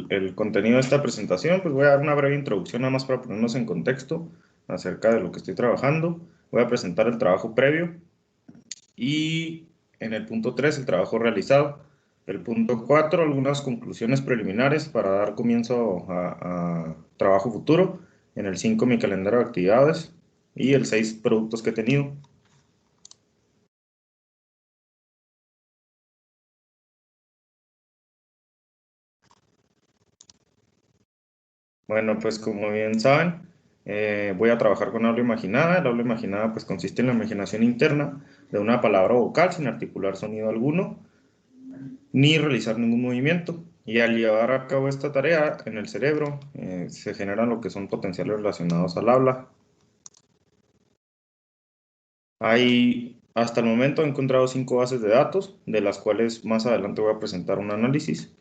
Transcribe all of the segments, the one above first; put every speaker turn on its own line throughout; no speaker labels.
el contenido de esta presentación, pues voy a dar una breve introducción nada más para ponernos en contexto acerca de lo que estoy trabajando. Voy a presentar el trabajo previo y en el punto 3 el trabajo realizado. El punto 4, algunas conclusiones preliminares para dar comienzo a trabajo futuro. En el 5, mi calendario de actividades. Y el 6, productos que he tenido. Bueno, pues como bien saben, voy a trabajar con habla imaginada. El habla imaginada pues consiste en la imaginación interna de una palabra vocal sin articular sonido alguno, ni realizar ningún movimiento. Y al llevar a cabo esta tarea en el cerebro, se generan lo que son potenciales relacionados al habla. Hasta el momento he encontrado 5 bases de datos, de las cuales más adelante voy a presentar un análisis.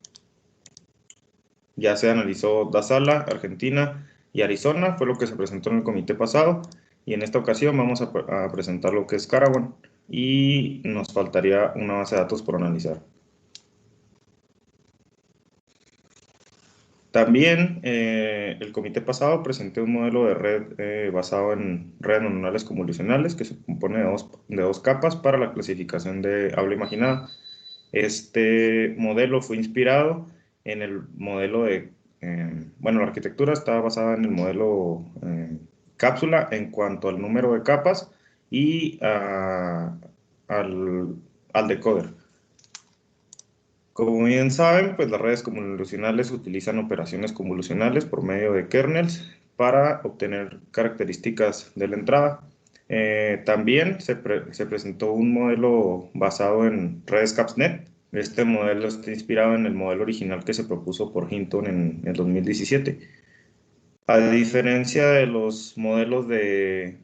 Ya se analizó Dasala, Argentina y Arizona, fue lo que se presentó en el comité pasado, y en esta ocasión vamos a presentar lo que es Carawan, y nos faltaría una base de datos por analizar. También el comité pasado presenté un modelo de red basado en redes neuronales convolucionales que se compone de dos capas para la clasificación de habla imaginada. Este modelo fue inspirado en el modelo bueno, la arquitectura está basada en el modelo cápsula en cuanto al número de capas y al decoder. Como bien saben, pues las redes convolucionales utilizan operaciones convolucionales por medio de kernels para obtener características de la entrada. También se presentó un modelo basado en redes CapsNet. Este modelo está inspirado en el modelo original que se propuso por Hinton en el 2017. A diferencia de los modelos de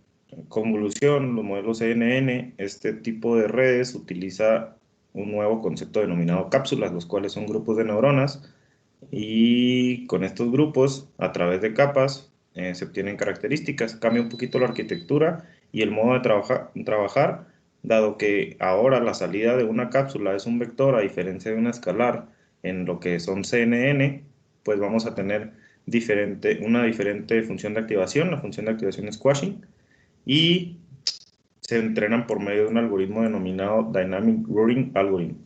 convolución, los modelos CNN, este tipo de redes utiliza un nuevo concepto denominado cápsulas, los cuales son grupos de neuronas, y con estos grupos, a través de capas, se obtienen características. Cambia un poquito la arquitectura y el modo de trabajar, dado que ahora la salida de una cápsula es un vector, a diferencia de una escalar en lo que son CNN, pues vamos a tener una diferente función de activación. La función de activación es squashing, y se entrenan por medio de un algoritmo denominado Dynamic Routing Algorithm.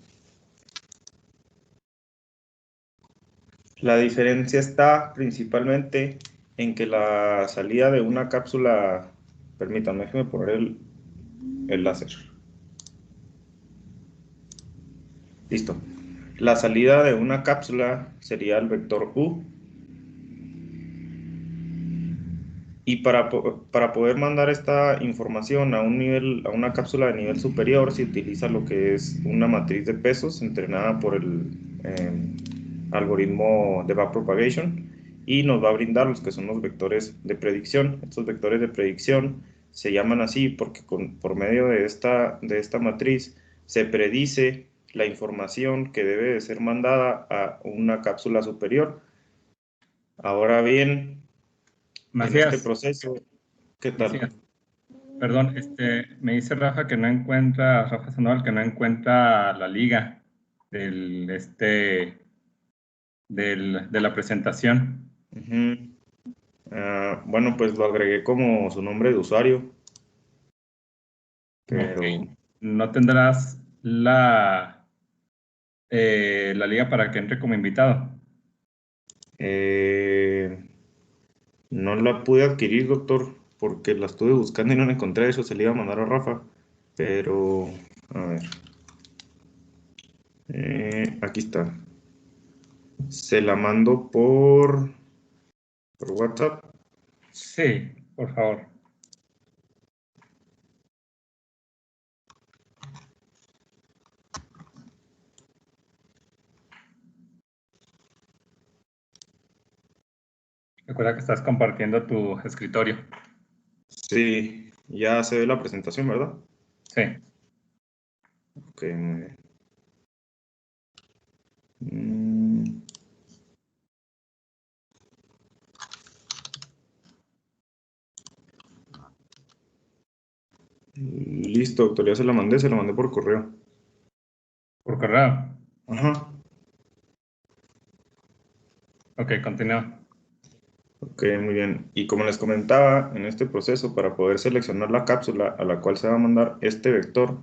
La diferencia está principalmente en que la salida de una cápsula, permítanme, déjenme poner el láser. Listo. La salida de una cápsula sería el vector U, y para poder mandar esta información a una cápsula de nivel superior se utiliza lo que es una matriz de pesos entrenada por el algoritmo de backpropagation, y nos va a brindar los que son los vectores de predicción. Estos vectores de predicción se llaman así porque por medio de esta matriz se predice la información que debe de ser mandada a una cápsula superior. Ahora bien, en este
Macías,
proceso, ¿qué tal?
Macías, perdón, me dice Rafa que no encuentra, Rafa Sandoval, que no encuentra la liga de la presentación.
Bueno, pues lo agregué como su nombre de usuario, pero
Ok. ¿No tendrás la liga para que entre como invitado?
no la pude adquirir, doctor, porque la estuve buscando y no la encontré. Eso se le iba a mandar a Rafa, pero a ver, aquí está. Se la mando por WhatsApp.
Sí, por favor. Recuerda que estás compartiendo tu escritorio.
Sí, ya se ve la presentación, ¿verdad?
Sí.
Ok, muy bien. Mm, Listo, doctor, ya se la mandé por correo.
¿Por correo?
Ajá.
Ok, continúa.
Ok, muy bien. Y como les comentaba, en este proceso, para poder seleccionar la cápsula a la cual se va a mandar este vector,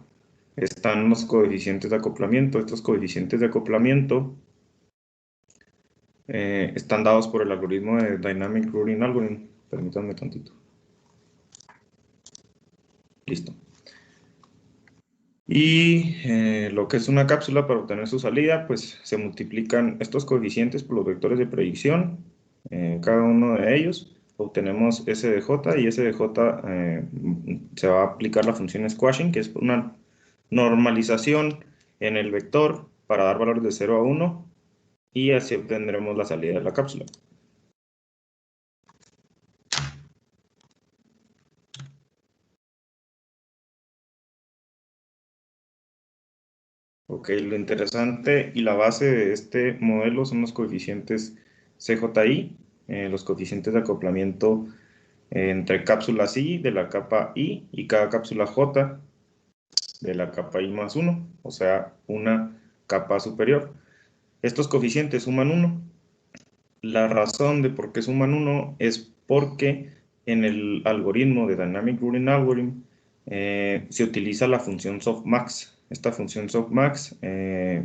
están los coeficientes de acoplamiento. Estos coeficientes de acoplamiento están dados por el algoritmo de Dynamic Routing Algorithm. Permítanme tantito. Listo. Y lo que es una cápsula, para obtener su salida, pues se multiplican estos coeficientes por los vectores de predicción, cada uno de ellos. Obtenemos S de J, y S de J se va a aplicar la función squashing, que es una normalización en el vector para dar valores de 0 a 1, y así obtendremos la salida de la cápsula. Ok, lo interesante y la base de este modelo son los coeficientes CJI, los coeficientes de acoplamiento entre cápsulas I de la capa I y cada cápsula J de la capa I más 1, o sea, una capa superior. Estos coeficientes suman 1. La razón de por qué suman 1 es porque en el algoritmo de Dynamic Routing Algorithm se utiliza la función softmax. Esta función softmax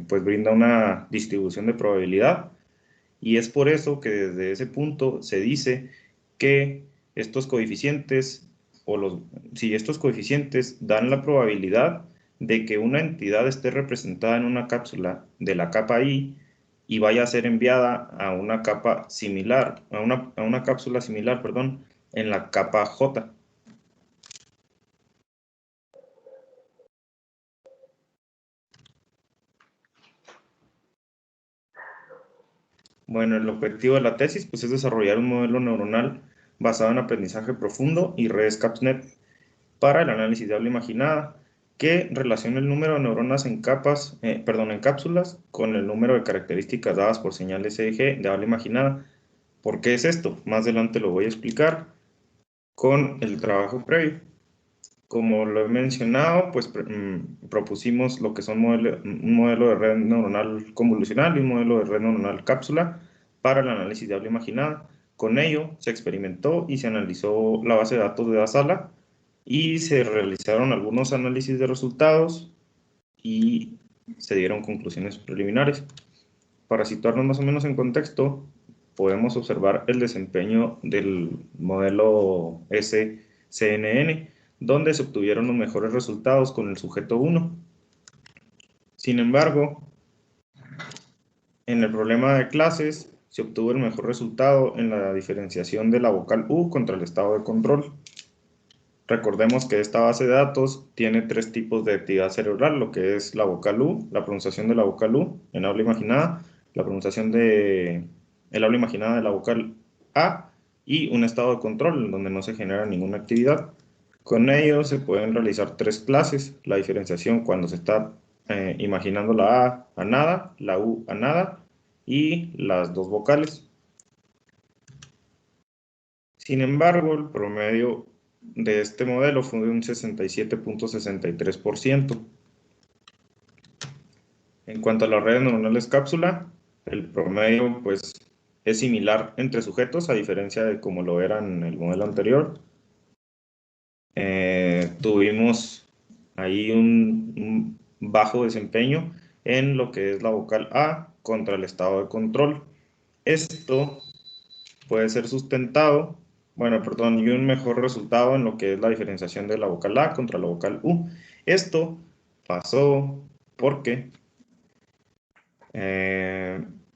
pues brinda una distribución de probabilidad, y es por eso que desde ese punto se dice que estos coeficientes, si estos coeficientes dan la probabilidad de que una entidad esté representada en una cápsula de la capa I y vaya a ser enviada a una capa similar, a una cápsula similar, perdón, en la capa J. Bueno, el objetivo de la tesis pues, es desarrollar un modelo neuronal basado en aprendizaje profundo y redes CAPSNet para el análisis de habla imaginada, que relaciona el número de neuronas en en cápsulas con el número de características dadas por señales EEG de habla imaginada. ¿Por qué es esto? Más adelante lo voy a explicar con el trabajo previo. Como lo he mencionado, pues propusimos lo que son un modelo de red neuronal convolucional y un modelo de red neuronal cápsula para el análisis de habla imaginada. Con ello se experimentó y se analizó la base de datos de Dasala, y se realizaron algunos análisis de resultados y se dieron conclusiones preliminares. Para situarnos más o menos en contexto, podemos observar el desempeño del modelo SCNN, donde se obtuvieron los mejores resultados con el sujeto 1. Sin embargo, en el problema de clases se obtuvo el mejor resultado en la diferenciación de la vocal U contra el estado de control. Recordemos que esta base de datos tiene 3 tipos de actividad cerebral, lo que es la vocal U, la pronunciación de la vocal U en habla imaginada, la pronunciación de el habla imaginada de la vocal A, y un estado de control en donde no se genera ninguna actividad. Con ello se pueden realizar 3 clases: la diferenciación cuando se está imaginando la A nada, la U a nada, y las 2 vocales. Sin embargo, el promedio de este modelo fue de un 67.63%. En cuanto a las redes neuronales cápsula, el promedio pues, es similar entre sujetos, a diferencia de como lo era en el modelo anterior. Tuvimos ahí un bajo desempeño en lo que es la vocal A contra el estado de control. Esto puede ser sustentado, y un mejor resultado en lo que es la diferenciación de la vocal A contra la vocal U. Esto pasó porque,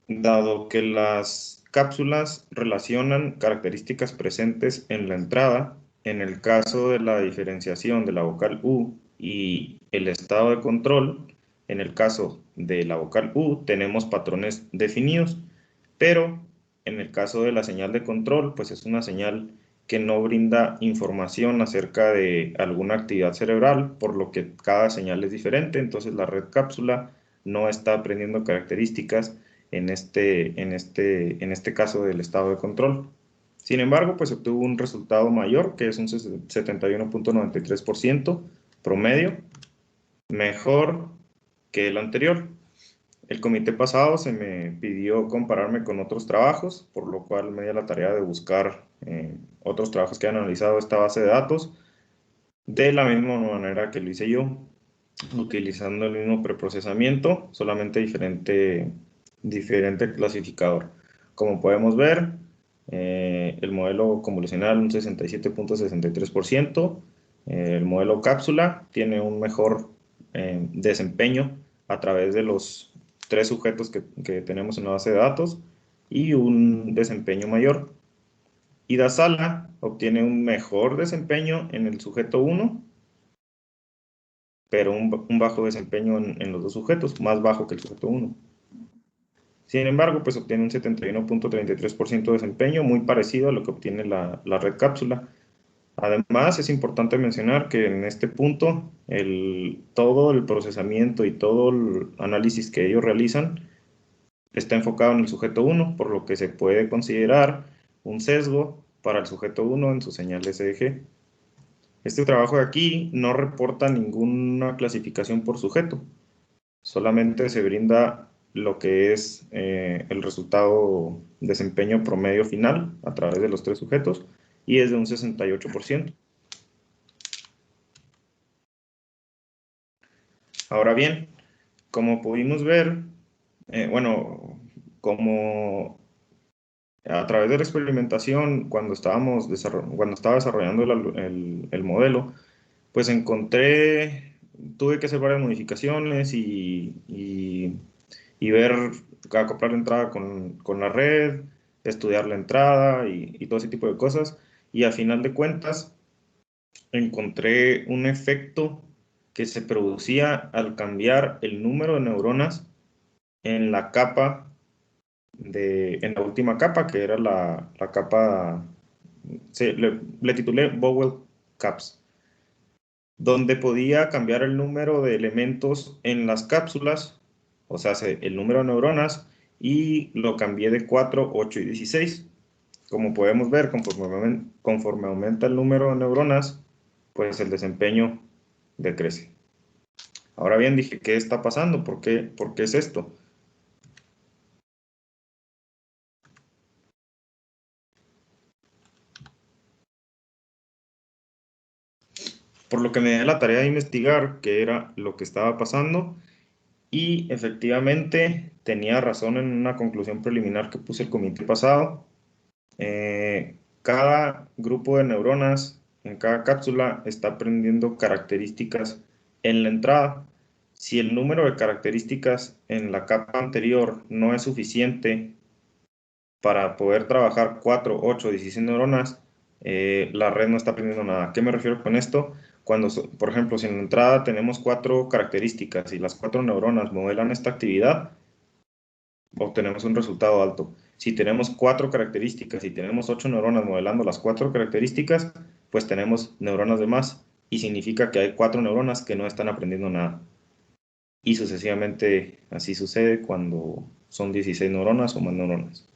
dado que las cápsulas relacionan características presentes en la entrada, en el caso de la diferenciación de la vocal U y el estado de control, en el caso de la vocal U tenemos patrones definidos, pero en el caso de la señal de control, pues es una señal que no brinda información acerca de alguna actividad cerebral, por lo que cada señal es diferente. Entonces la red cápsula no está aprendiendo características en este caso del estado de control. Sin embargo, pues obtuvo un resultado mayor, que es un 71.93% promedio, mejor que el anterior. El comité pasado se me pidió compararme con otros trabajos, por lo cual me di a la tarea de buscar otros trabajos que han analizado esta base de datos de la misma manera que lo hice yo, utilizando el mismo preprocesamiento, solamente diferente clasificador. Como podemos ver, el modelo convolucional un 67.63%, el modelo cápsula tiene un mejor desempeño a través de los 3 sujetos que tenemos en la base de datos y un desempeño mayor. Y Dasala obtiene un mejor desempeño en el sujeto 1, pero un bajo desempeño en los dos sujetos, más bajo que el sujeto 1. Sin embargo, pues obtiene un 71.33% de desempeño, muy parecido a lo que obtiene la red cápsula. Además, es importante mencionar que en este punto, todo el procesamiento y todo el análisis que ellos realizan está enfocado en el sujeto 1, por lo que se puede considerar un sesgo para el sujeto 1 en su señal SDG. Este trabajo de aquí no reporta ninguna clasificación por sujeto, solamente se brinda lo que es el resultado desempeño promedio final a través de los 3 sujetos y es de un 68%. Ahora bien, como pudimos ver, como a través de la experimentación, cuando estaba desarrollando el modelo, pues tuve que hacer varias modificaciones y ver, acoplar la entrada con la red, estudiar la entrada y todo ese tipo de cosas. Y a final de cuentas, encontré un efecto que se producía al cambiar el número de neuronas en la capa en la última capa, que era la capa, le titulé Bowel Caps, donde podía cambiar el número de elementos en las cápsulas, o sea, el número de neuronas, y lo cambié de 4, 8 y 16. Como podemos ver, conforme aumenta el número de neuronas, pues el desempeño decrece. Ahora bien, dije, ¿qué está pasando? ¿Por qué es esto? Por lo que me di la tarea de investigar qué era lo que estaba pasando y efectivamente tenía razón en una conclusión preliminar que puse el comité pasado. Cada grupo de neuronas en cada cápsula está aprendiendo características en la entrada. Si el número de características en la capa anterior no es suficiente para poder trabajar 4, 8, 16 neuronas, la red no está aprendiendo nada. ¿A qué me refiero con esto? Por ejemplo, si en la entrada tenemos 4 características y las 4 neuronas modelan esta actividad, obtenemos un resultado alto. Si tenemos 4 características y tenemos 8 neuronas modelando las 4 características, pues tenemos neuronas de más y significa que hay 4 neuronas que no están aprendiendo nada. Y sucesivamente así sucede cuando son 16 neuronas o más neuronas.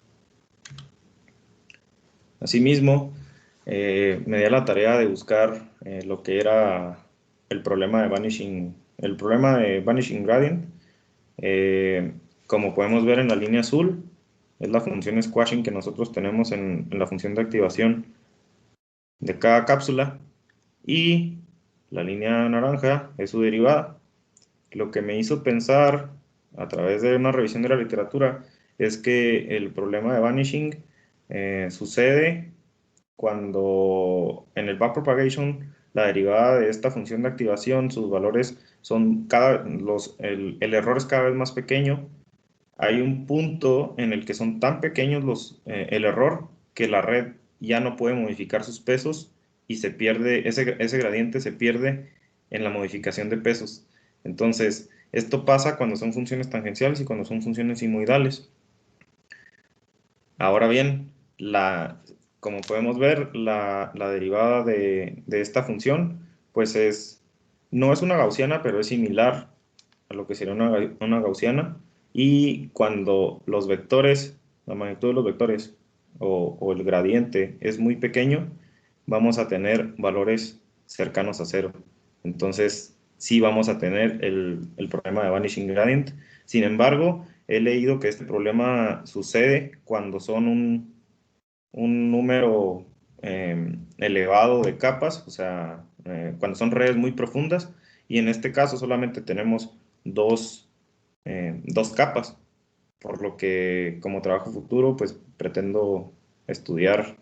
Asimismo, me di a la tarea de buscar lo que era el problema de Vanishing Gradient. Como podemos ver en la línea azul, es la función squashing que nosotros tenemos en la función de activación de cada cápsula. Y la línea naranja es su derivada. Lo que me hizo pensar, a través de una revisión de la literatura, es que el problema de vanishing sucede cuando en el backpropagation la derivada de esta función de activación, sus valores son el error es cada vez más pequeño. Hay un punto en el que son tan pequeños el error que la red ya no puede modificar sus pesos y se pierde, ese gradiente se pierde en la modificación de pesos. Entonces, esto pasa cuando son funciones tangenciales y cuando son funciones simoidales. Ahora bien, como podemos ver, la derivada de esta función, pues no es una gaussiana, pero es similar a lo que sería una gaussiana. Y cuando los vectores, la magnitud de los vectores o el gradiente es muy pequeño, vamos a tener valores cercanos a cero. Entonces, sí vamos a tener el problema de vanishing gradient. Sin embargo, he leído que este problema sucede cuando son un número elevado de capas, o sea, cuando son redes muy profundas, y en este caso solamente tenemos dos capas, por lo que como trabajo futuro, pues pretendo estudiar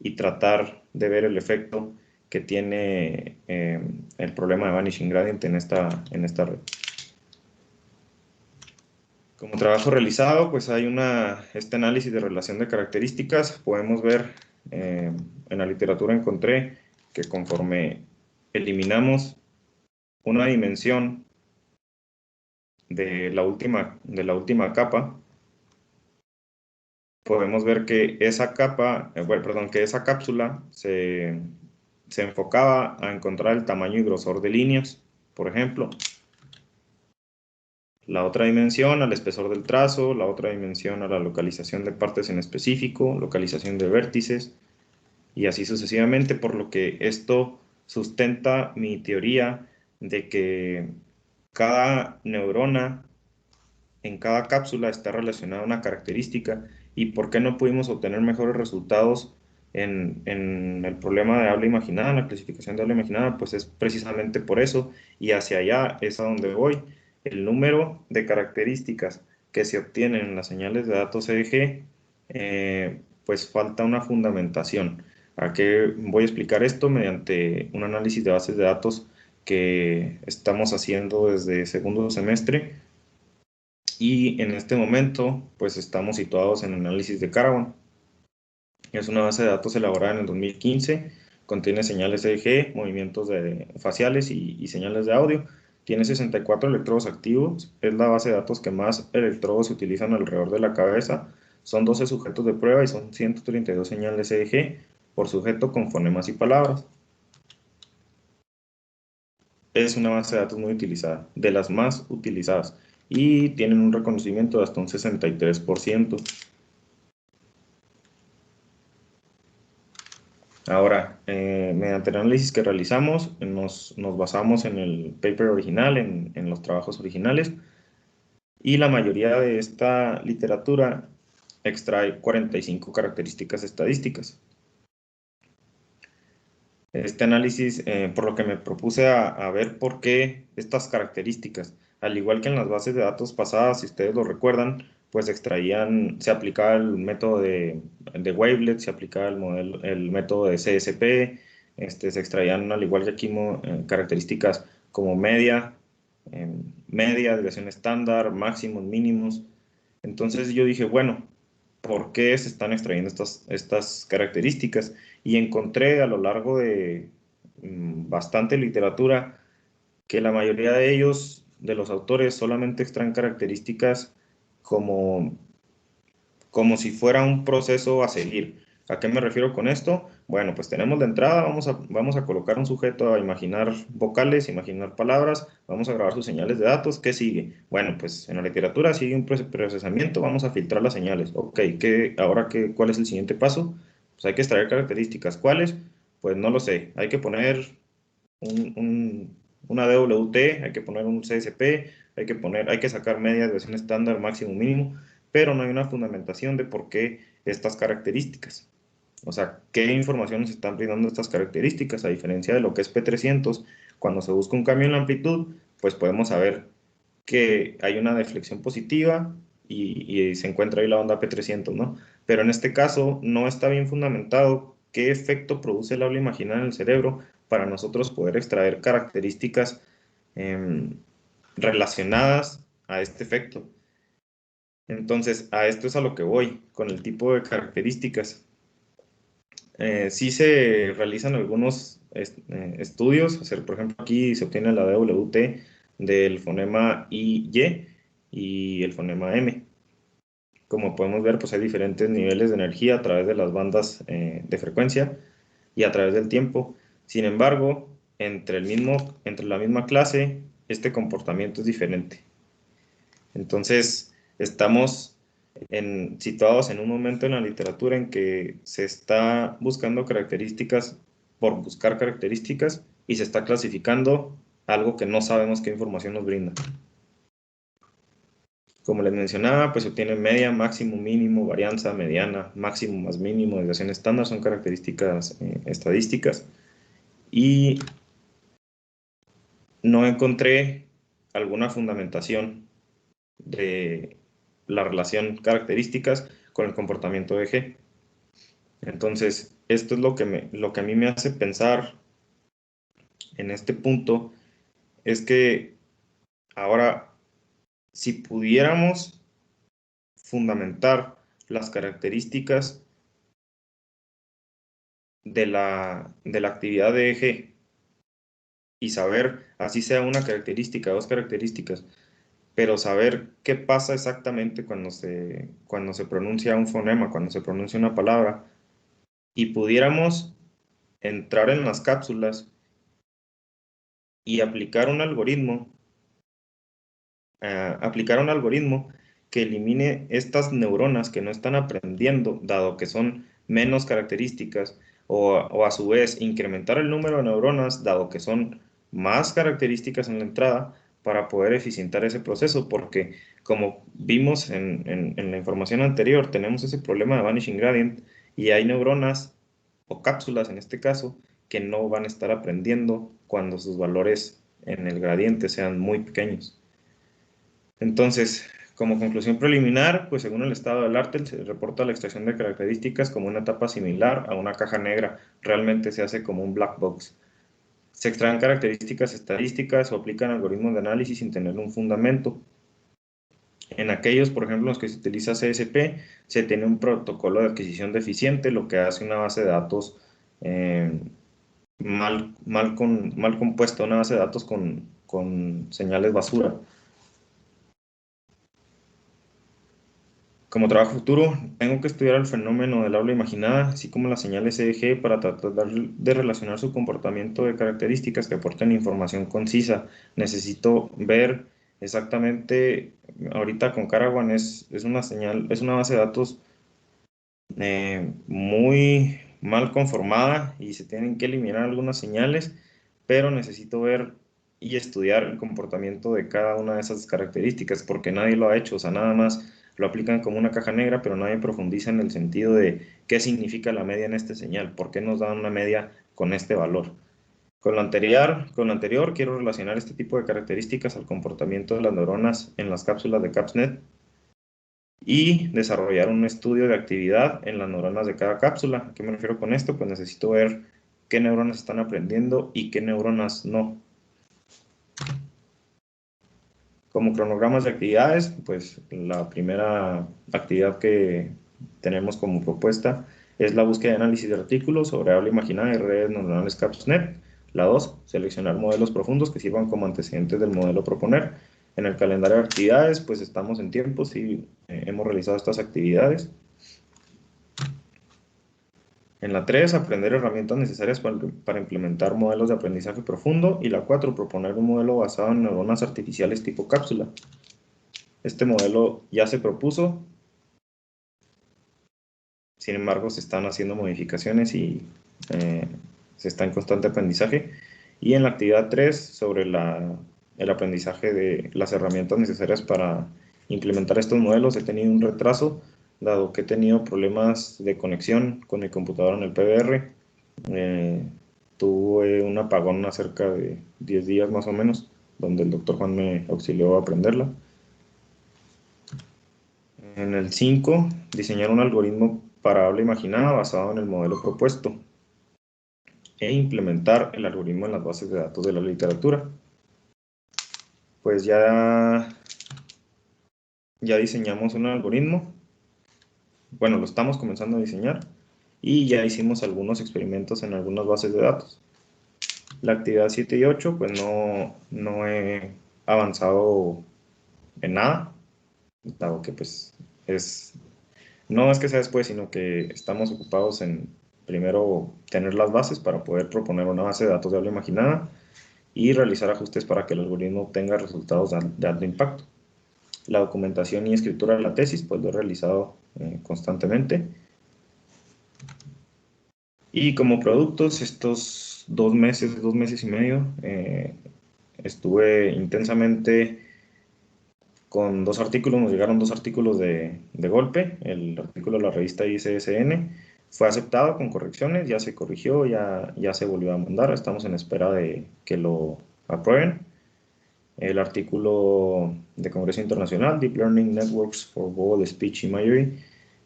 y tratar de ver el efecto que tiene el problema de vanishing gradient en esta red. Como trabajo realizado, pues hay este análisis de relación de características. Podemos ver, en la literatura encontré que conforme eliminamos una dimensión de la última capa, podemos ver que esa capa, que esa cápsula se enfocaba a encontrar el tamaño y grosor de líneas, por ejemplo. La otra dimensión al espesor del trazo, la otra dimensión a la localización de partes en específico, localización de vértices, y así sucesivamente, por lo que esto sustenta mi teoría de que cada neurona en cada cápsula está relacionada a una característica, y por qué no pudimos obtener mejores resultados en el problema de habla imaginada, en la clasificación de habla imaginada, pues es precisamente por eso, y hacia allá es a donde voy. El número de características que se obtienen en las señales de datos EEG, pues falta una fundamentación. ¿A qué voy a explicar esto? Mediante un análisis de bases de datos que estamos haciendo desde segundo semestre, y en este momento pues estamos situados en análisis de Caravan. Es una base de datos elaborada en el 2015, contiene señales EEG, movimientos faciales y señales de audio. Tiene 64 electrodos activos, es la base de datos que más electrodos se utilizan alrededor de la cabeza. Son 12 sujetos de prueba y son 132 señales EEG por sujeto con fonemas y palabras. Es una base de datos muy utilizada, de las más utilizadas, y tienen un reconocimiento de hasta un 63%. Ahora, mediante el análisis que realizamos, nos basamos en el paper original, en los trabajos originales, y la mayoría de esta literatura extrae 45 características estadísticas. Este análisis, por lo que me propuse a ver por qué estas características, al igual que en las bases de datos pasadas, si ustedes lo recuerdan, pues se aplicaba el método de wavelet, se aplicaba el método de CSP, se extraían, al igual que aquí, características como media, desviación estándar, máximos, mínimos. Entonces yo dije, bueno, ¿por qué se están extrayendo estas características? Y encontré a lo largo de bastante literatura que la mayoría de ellos, de los autores, solamente extraen características como, como si fuera un proceso a seguir. ¿A qué me refiero con esto? Bueno, pues tenemos de entrada, vamos a colocar un sujeto a imaginar vocales, imaginar palabras, vamos a grabar sus señales de datos. ¿Qué sigue? Bueno, pues en la literatura sigue un procesamiento, vamos a filtrar las señales. Ok, ¿cuál es el siguiente paso? Pues hay que extraer características. ¿Cuáles? Pues no lo sé. Hay que poner una DWT, hay que poner un CSP, hay que sacar media, desviación estándar, máximo, mínimo, pero no hay una fundamentación de por qué estas características. O sea, ¿qué información nos están brindando estas características? A diferencia de lo que es P300, cuando se busca un cambio en la amplitud, pues podemos saber que hay una deflexión positiva y se encuentra ahí la onda P300, ¿no? Pero en este caso no está bien fundamentado qué efecto produce el habla imaginada en el cerebro para nosotros poder extraer características relacionadas a este efecto. Entonces, a esto es a lo que voy, con el tipo de características. Sí se realizan algunos estudios, por ejemplo, aquí se obtiene la DWT del fonema I-Y y el fonema M. Como podemos ver, pues hay diferentes niveles de energía a través de las bandas de frecuencia y a través del tiempo. Sin embargo, entre la misma clase, este comportamiento es diferente. Entonces, estamos situados en un momento en la literatura en que se está buscando características por buscar características y se está clasificando algo que no sabemos qué información nos brinda. Como les mencionaba, pues se obtiene media, máximo, mínimo, varianza, mediana, máximo más mínimo, desviación estándar, son características estadísticas. Y no encontré alguna fundamentación de la relación características con el comportamiento de G. Entonces, esto es lo que a mí me hace pensar en este punto, es que ahora, si pudiéramos fundamentar las características de la actividad de eje y saber, así sea una característica, dos características, pero saber qué pasa exactamente cuando se pronuncia un fonema, cuando se pronuncia una palabra, y pudiéramos entrar en las cápsulas y aplicar un algoritmo que elimine estas neuronas que no están aprendiendo, dado que son menos características, o a su vez incrementar el número de neuronas, dado que son más características en la entrada, para poder eficientar ese proceso, porque como vimos en la información anterior, tenemos ese problema de vanishing gradient, y hay neuronas, o cápsulas en este caso, que no van a estar aprendiendo cuando sus valores en el gradiente sean muy pequeños. Entonces, como conclusión preliminar, pues según el estado del arte, se reporta la extracción de características como una etapa similar a una caja negra. Realmente se hace como un black box. Se extraen características estadísticas o aplican algoritmos de análisis sin tener un fundamento. En aquellos, por ejemplo, en los que se utiliza CSP, se tiene un protocolo de adquisición deficiente, lo que hace una base de datos mal compuesta, una base de datos con señales basura. Como trabajo futuro, tengo que estudiar el fenómeno del aula imaginada, así como las señales EEG, para tratar de relacionar su comportamiento de características que aporten información concisa. Necesito ver exactamente, ahorita con Caravan es una base de datos muy mal conformada y se tienen que eliminar algunas señales, pero necesito ver y estudiar el comportamiento de cada una de esas características, porque nadie lo ha hecho, o sea, nada más lo aplican como una caja negra, pero nadie profundiza en el sentido de qué significa la media en este señal, por qué nos dan una media con este valor. Con lo anterior quiero relacionar este tipo de características al comportamiento de las neuronas en las cápsulas de CAPSNet y desarrollar un estudio de actividad en las neuronas de cada cápsula. ¿A qué me refiero con esto? Pues necesito ver qué neuronas están aprendiendo y qué neuronas no. Como cronogramas de actividades, pues la primera actividad que tenemos como propuesta es la búsqueda y análisis de artículos sobre aula imaginada y redes neuronales CAPSNet. La 2, seleccionar modelos profundos que sirvan como antecedentes del modelo a proponer. En el calendario de actividades, pues estamos en tiempo, sí, hemos realizado estas actividades. En la 3, aprender herramientas necesarias para implementar modelos de aprendizaje profundo. Y la 4, proponer un modelo basado en neuronas artificiales tipo cápsula. Este modelo ya se propuso, sin embargo se están haciendo modificaciones y se está en constante aprendizaje. Y en la actividad 3, sobre el aprendizaje de las herramientas necesarias para implementar estos modelos, he tenido un retraso, dado que he tenido problemas de conexión con mi computadora en el PBR. Tuve un apagón hace cerca de 10 días más o menos, donde el doctor Juan me auxilió a aprenderla. En el 5, diseñar un algoritmo para habla imaginada basado en el modelo propuesto e implementar el algoritmo en las bases de datos de la literatura. Pues ya diseñamos un algoritmo, bueno, lo estamos comenzando a diseñar y ya hicimos algunos experimentos en algunas bases de datos. La actividad 7 y 8, pues no he avanzado en nada, dado que pues no es que sea después, sino que estamos ocupados en primero tener las bases para poder proponer una base de datos de habla imaginada y realizar ajustes para que el algoritmo obtenga resultados de alto impacto. La documentación y escritura de la tesis, pues lo he realizado constantemente. Y como productos, estos 2 meses y medio, estuve intensamente con 2 artículos, nos llegaron 2 artículos de golpe. El artículo de la revista ICSN fue aceptado con correcciones, ya se corrigió, ya se volvió a mandar, estamos en espera de que lo aprueben. El artículo de Congreso Internacional, Deep Learning Networks for Both Speech Imagery,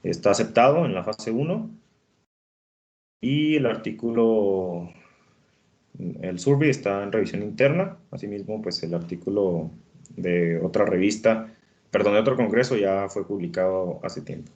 está aceptado en la fase 1. Y el artículo, el survey está en revisión interna. Asimismo, pues el artículo de otra revista, perdón, de otro congreso ya fue publicado hace tiempo.